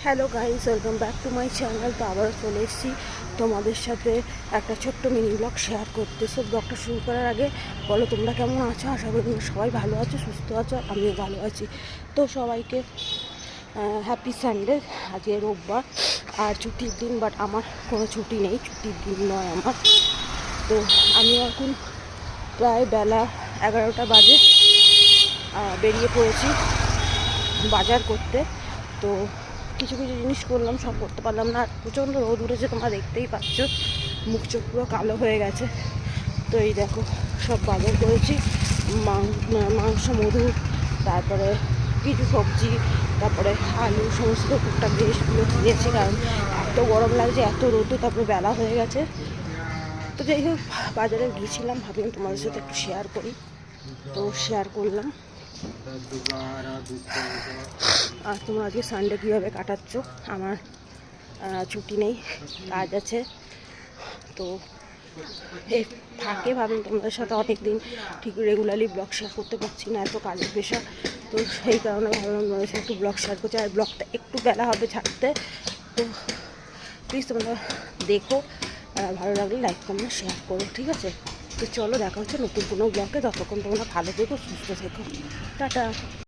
Hello guys, welcome back to my channel. তো আবারও চলে এসেছি তোমাদের সাথে একটা ছোট্ট মিনি ব্লগ শেয়ার করতে। সো ব্লগটা শুরু করার আগে বলো তোমরা কেমন আছো? আশা করি তোমরা সবাই ভালো আছো, সুস্থ আছো, আমিও ভালো আছি। তো সবাইকে হ্যাপি সানডে। আজকে রোববার আর ছুটির দিন, বাট আমার কোনো ছুটি নেই, ছুটির দিন নয় আমার। তো আমি এখন প্রায় বেলা 11টা বাজে বেরিয়ে পড়েছি বাজার করতে। তো কিছু কিছু জিনিস করলাম, সব করতে পারলাম না। প্রচণ্ড রোদ উঠেছে, তোমরা দেখতেই পাচ্ছ, মুখ চোখ পুরো কালো হয়ে গেছে। তো এই দেখো সব বাজার করেছি, মাংস, মধু, তারপরে কিছু সবজি, তারপরে আলু, সমস্ত টুকটাক জিনিসগুলো কিনেছি, কারণ এত গরম লাগছে, এত রোদ, তারপরে বেলা হয়ে গেছে। তো যাই হোক, বাজারে গিয়েছিলাম, ভাবলাম তোমাদের সাথে একটু শেয়ার করি, তো শেয়ার করলাম। আর তোমরা আজকে সানডে কীভাবে কাটাচ্ছ? আমার ছুটি নেই, কাজ আছে। তো এই ফাঁকে ভাবলাম তোমাদের সাথে অনেক দিন ঠিক রেগুলারলি ব্লগ শেয়ার করতে পারছি না, এত কাজের পেশা। তো সেই কারণে ভাবলাম তোমাদের সাথে একটু ব্লগ শেয়ার করছি। আর ব্লগটা একটু বেলা হবে ছাড়তে, তো প্লিজ তোমরা দেখো, ভালো লাগলে লাইক কমেন্ট শেয়ার করো, ঠিক আছে? তো চলো, দেখা হচ্ছে নতুন কোনো ব্লগে। ততক্ষণ তোমরা ভালো থেকো, সুস্থ থেকো, টাটা।